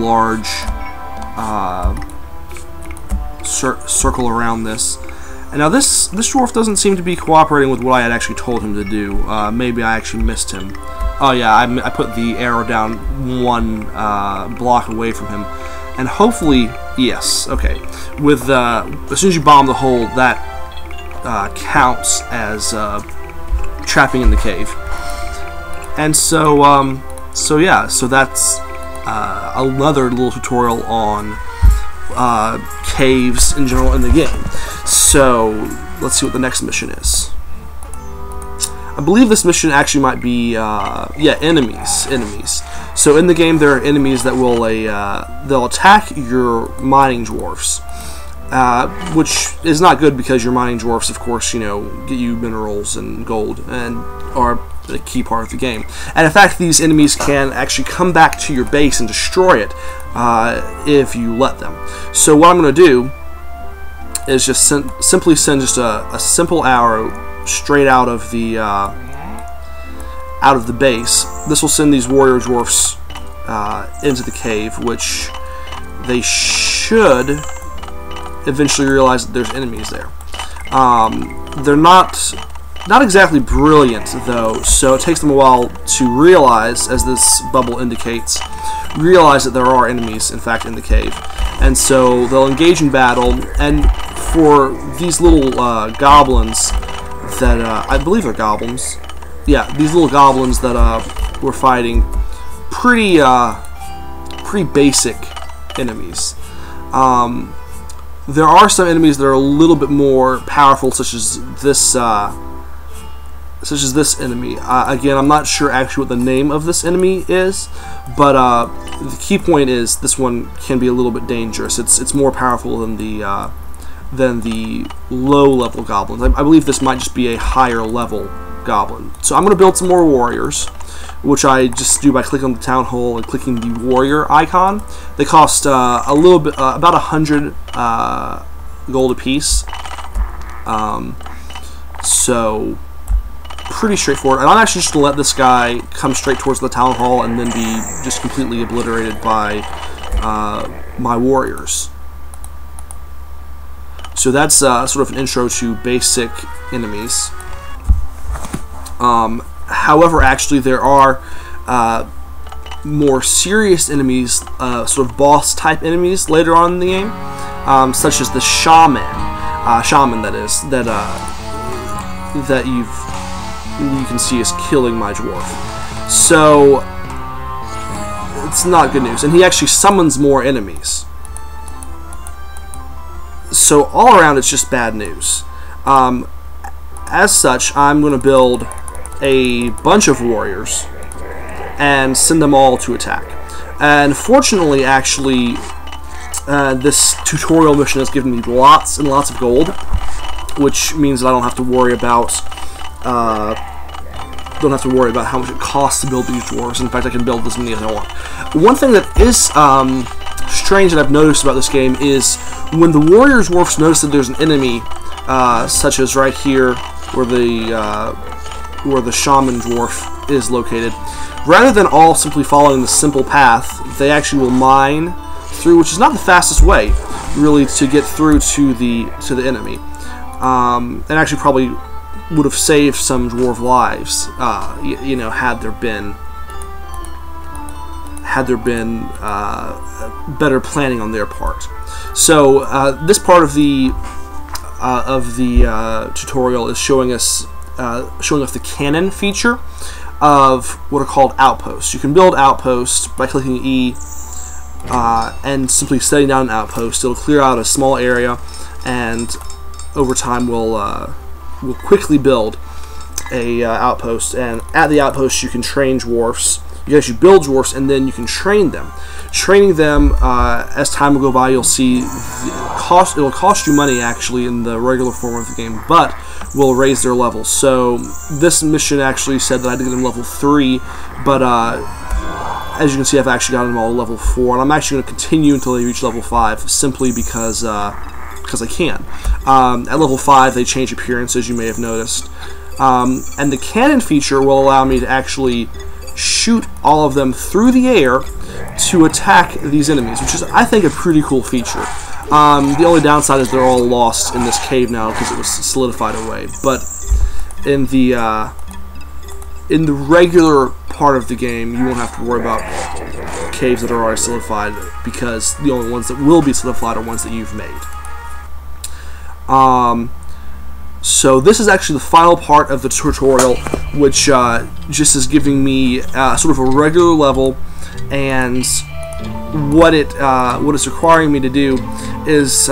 large circle around this. And now this dwarf doesn't seem to be cooperating with what I had actually told him to do. Maybe I actually missed him. Oh yeah, I put the arrow down one block away from him. And hopefully, yes, okay. With as soon as you bomb the hole, that counts as trapping in the cave. And so, so that's another little tutorial on caves in general in the game. So let's see what the next mission is. I believe this mission actually might be yeah, enemies. So in the game there are enemies that will they'll attack your mining dwarfs, which is not good because your mining dwarfs, of course, you know, get you minerals and gold and are a key part of the game. And in fact, these enemies can actually come back to your base and destroy it if you let them. So what I'm going to do is just simply send just a simple arrow straight out of the base. This will send these warrior dwarfs into the cave, which they should eventually realize that there's enemies there. They're not exactly brilliant though, so it takes them a while to realize, as this bubble indicates, realize that there are enemies in fact in the cave. And so they'll engage in battle, and for these little goblins that I believe are goblins, yeah, these little goblins that we're fighting, pretty basic enemies. There are some enemies that are a little bit more powerful, such as this enemy. Again, I'm not sure actually what the name of this enemy is, but the key point is this one can be a little bit dangerous. It's more powerful than the low-level goblins. I believe this might just be a higher-level goblin. So I'm going to build some more warriors, which I just do by clicking on the town hall and clicking the warrior icon. They cost a little bit, about 100 gold apiece. So pretty straightforward. And I'm actually just going to let this guy come straight towards the town hall and then be just completely obliterated by my warriors. So that's sort of an intro to basic enemies. However, actually, there are more serious enemies, sort of boss-type enemies later on in the game, such as the shaman, that is, that you can see is killing my dwarf. So it's not good news, and he actually summons more enemies. So all around, it's just bad news. As such, I'm going to build a bunch of warriors and send them all to attack. And fortunately, actually, this tutorial mission has given me lots and lots of gold, which means that I don't have to worry about how much it costs to build these dwarves. In fact, I can build as many as I want. One thing that is strange that I've noticed about this game is when the warrior dwarfs notice that there's an enemy, such as right here where the shaman dwarf is located, rather than all simply following the simple path, they actually will mine through, which is not the fastest way really to get through to the enemy, and actually probably would have saved some dwarf lives, you know, had there been better planning on their part. So this part of the tutorial is showing us the cannon feature of what are called outposts. You can build outposts by clicking E and simply setting down an outpost. It'll clear out a small area, and over time we'll quickly build a outpost. And at the outpost, you can train dwarfs. You actually build dwarfs, and then you can train them. Training them, as time will go by, you'll see it will cost you money actually in the regular form of the game, but will raise their levels. So this mission actually said that I had to get them level 3, but as you can see, I've actually gotten them all to level 4, and I'm actually going to continue until they reach level 5, simply because I can. At level 5, they change appearance, as you may have noticed, and the cannon feature will allow me to actually shoot all of them through the air to attack these enemies, which is, I think, a pretty cool feature. The only downside is they're all lost in this cave now because it was solidified away. But in the regular part of the game, you won't have to worry about caves that are already solidified, because the only ones that will be solidified are ones that you've made. So this is actually the final part of the tutorial, which just is giving me sort of a regular level, and what it's requiring me to do is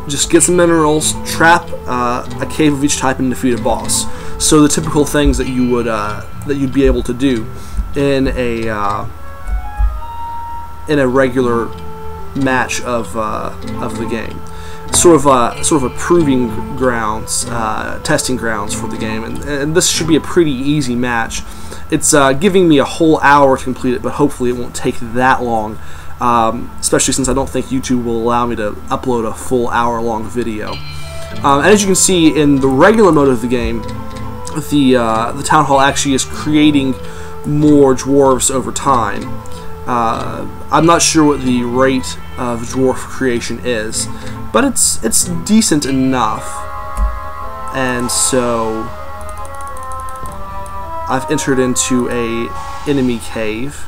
just get some minerals, trap a cave of each type, and defeat a boss. So the typical things that you would you'd be able to do in a regular match of the game. Sort of a proving grounds, testing grounds for the game, and this should be a pretty easy match. It's giving me a whole hour to complete it, but hopefully it won't take that long, especially since I don't think YouTube will allow me to upload a full hour-long video. And as you can see in the regular mode of the game, the town hall actually is creating more dwarves over time. I'm not sure what the rate of dwarf creation is, but it's decent enough. And so I've entered into a enemy cave,